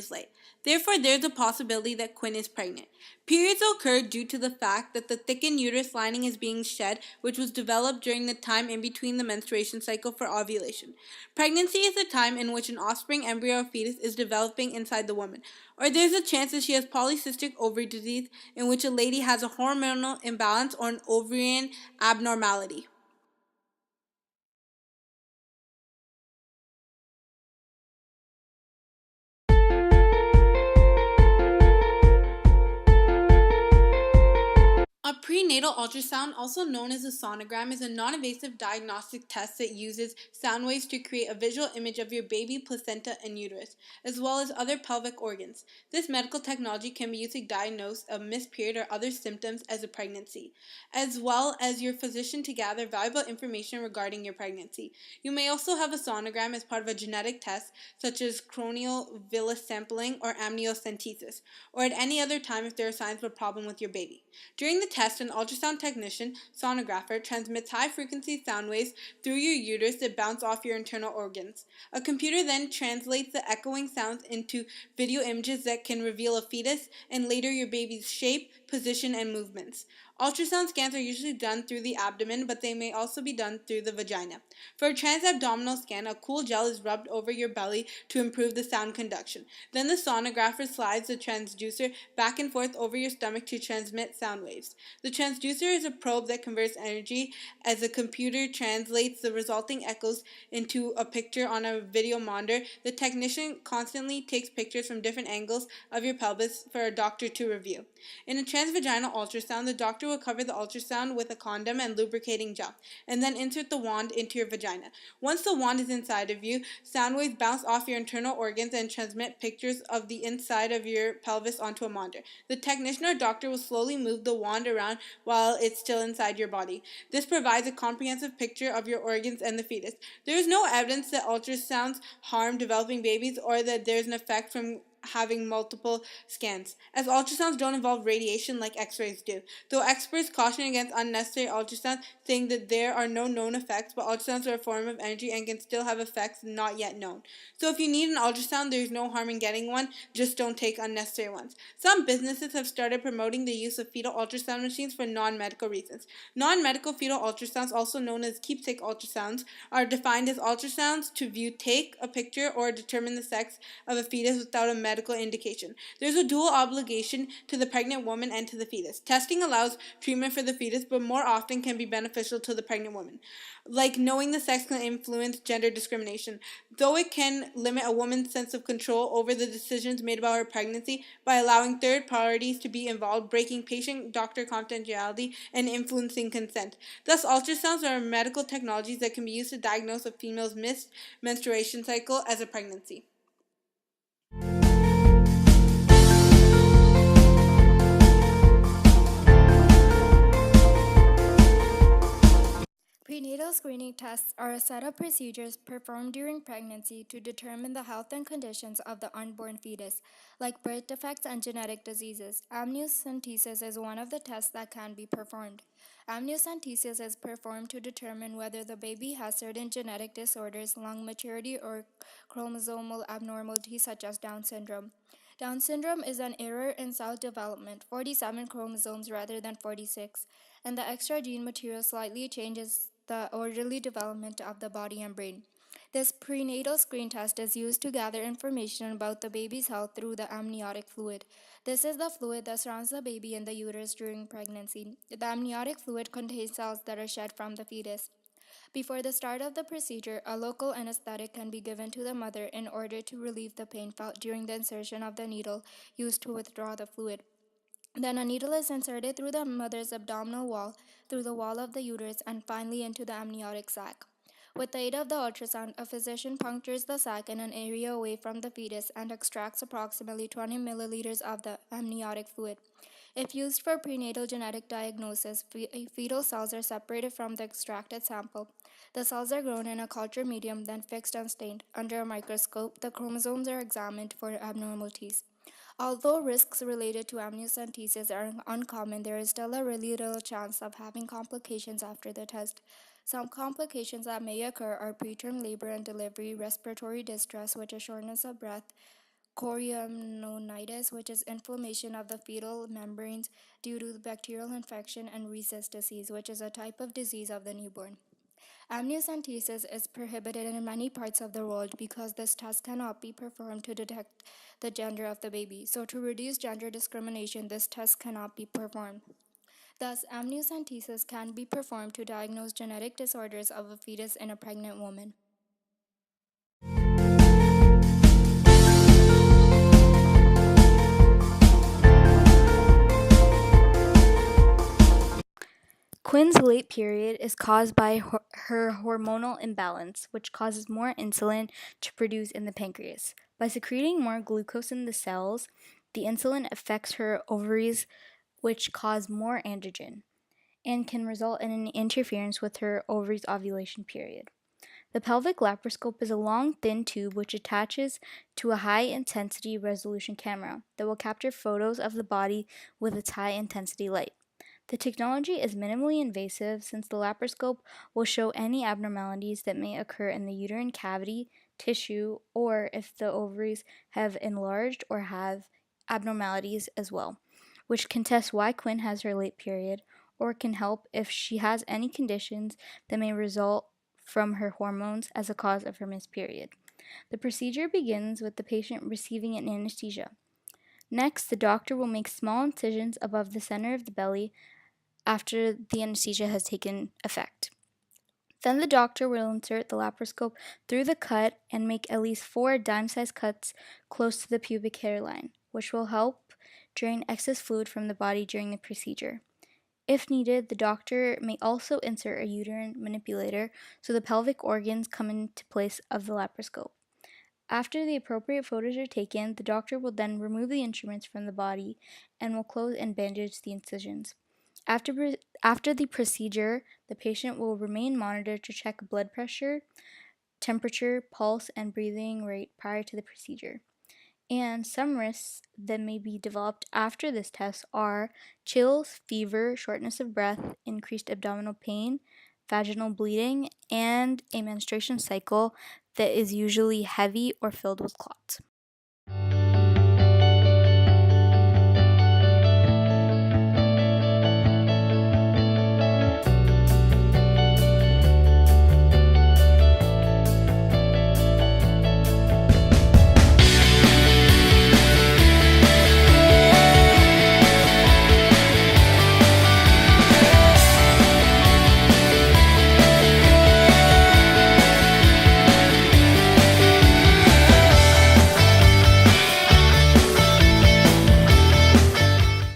is late. Therefore, there's a possibility that Quinn is pregnant. Periods occur due to the fact that the thickened uterus lining is being shed, which was developed during the time in between the menstruation cycle for ovulation. Pregnancy is the time in which an offspring, embryo, or fetus is developing inside the woman. Or there's a chance that she has polycystic ovary disease, in which a lady has a hormonal imbalance or an ovarian abnormality. A prenatal ultrasound, also known as a sonogram, is a non-invasive diagnostic test that uses sound waves to create a visual image of your baby, placenta, and uterus, as well as other pelvic organs. This medical technology can be used to diagnose a missed period or other symptoms as a pregnancy, as well as your physician to gather valuable information regarding your pregnancy. You may also have a sonogram as part of a genetic test, such as corneal villus sampling or amniocentesis, or at any other time if there are signs of a problem with your baby. During the test, an ultrasound technician, sonographer, transmits high-frequency sound waves through your uterus that bounce off your internal organs. A computer then translates the echoing sounds into video images that can reveal a fetus and later your baby's shape, position, and movements. Ultrasound scans are usually done through the abdomen, but they may also be done through the vagina. For a transabdominal scan, a cool gel is rubbed over your belly to improve the sound conduction. Then the sonographer slides the transducer back and forth over your stomach to transmit sound waves. The transducer is a probe that converts energy as the computer translates the resulting echoes into a picture on a video monitor. The technician constantly takes pictures from different angles of your pelvis for a doctor to review. In a transvaginal ultrasound, the doctor will cover the ultrasound with a condom and lubricating gel, and then insert the wand into your vagina. Once the wand is inside of you, sound waves bounce off your internal organs and transmit pictures of the inside of your pelvis onto a monitor. The technician or doctor will slowly move the wand around while it's still inside your body. This provides a comprehensive picture of your organs and the fetus. There is no evidence that ultrasounds harm developing babies or that there's an effect from having multiple scans, as ultrasounds don't involve radiation like x-rays do. Though experts caution against unnecessary ultrasounds, saying that there are no known effects, but ultrasounds are a form of energy and can still have effects not yet known. So if you need an ultrasound, there's no harm in getting one, just don't take unnecessary ones. Some businesses have started promoting the use of fetal ultrasound machines for non-medical reasons. Non-medical fetal ultrasounds, also known as keepsake ultrasounds, are defined as ultrasounds to view, take a picture, or determine the sex of a fetus without a medical indication. There's a dual obligation to the pregnant woman and to the fetus. Testing allows treatment for the fetus, but more often can be beneficial to the pregnant woman. Like knowing the sex can influence gender discrimination, though it can limit a woman's sense of control over the decisions made about her pregnancy by allowing third parties to be involved, breaking patient-doctor confidentiality, and influencing consent. Thus, ultrasounds are medical technologies that can be used to diagnose a female's missed menstruation cycle as a pregnancy. Prenatal screening tests are a set of procedures performed during pregnancy to determine the health and conditions of the unborn fetus, like birth defects and genetic diseases. Amniocentesis is one of the tests that can be performed. Amniocentesis is performed to determine whether the baby has certain genetic disorders, lung maturity, or chromosomal abnormalities such as Down syndrome. Down syndrome is an error in cell development, 47 chromosomes rather than 46, and the extra gene material slightly changes the orderly development of the body and brain. This prenatal screen test is used to gather information about the baby's health through the amniotic fluid. This is the fluid that surrounds the baby in the uterus during pregnancy. The amniotic fluid contains cells that are shed from the fetus. Before the start of the procedure, a local anesthetic can be given to the mother in order to relieve the pain felt during the insertion of the needle used to withdraw the fluid. Then a needle is inserted through the mother's abdominal wall, through the wall of the uterus, and finally into the amniotic sac. With the aid of the ultrasound, a physician punctures the sac in an area away from the fetus and extracts approximately 20 milliliters of the amniotic fluid. If used for prenatal genetic diagnosis, fetal cells are separated from the extracted sample. The cells are grown in a culture medium, then fixed and stained. Under a microscope, the chromosomes are examined for abnormalities. Although risks related to amniocentesis are uncommon, there is still a really little chance of having complications after the test. Some complications that may occur are preterm labor and delivery, respiratory distress, which is shortness of breath, chorioamnionitis, which is inflammation of the fetal membranes due to bacterial infection, and rhesus disease, which is a type of disease of the newborn. Amniocentesis is prohibited in many parts of the world because this test cannot be performed to detect the gender of the baby. So, to reduce gender discrimination, this test cannot be performed. Thus, amniocentesis can be performed to diagnose genetic disorders of a fetus in a pregnant woman. Quinn's late period is caused by her hormonal imbalance, which causes more insulin to produce in the pancreas. By secreting more glucose in the cells, the insulin affects her ovaries, which cause more androgen, and can result in an interference with her ovaries' ovulation period. The pelvic laparoscope is a long, thin tube which attaches to a high-intensity resolution camera that will capture photos of the body with its high-intensity light. The technology is minimally invasive since the laparoscope will show any abnormalities that may occur in the uterine cavity, tissue, or if the ovaries have enlarged or have abnormalities as well, which can test why Quinn has her late period or can help if she has any conditions that may result from her hormones as a cause of her missed period. The procedure begins with the patient receiving an anesthesia. Next, the doctor will make small incisions above the center of the belly after the anesthesia has taken effect. Then the doctor will insert the laparoscope through the cut and make at least 4 dime-sized cuts close to the pubic hairline, which will help drain excess fluid from the body during the procedure. If needed, the doctor may also insert a uterine manipulator so the pelvic organs come into place of the laparoscope. After the appropriate photos are taken, the doctor will then remove the instruments from the body and will close and bandage the incisions. After the procedure, the patient will remain monitored to check blood pressure, temperature, pulse, and breathing rate prior to the procedure. And some risks that may be developed after this test are chills, fever, shortness of breath, increased abdominal pain, vaginal bleeding, and a menstruation cycle that is usually heavy or filled with clots.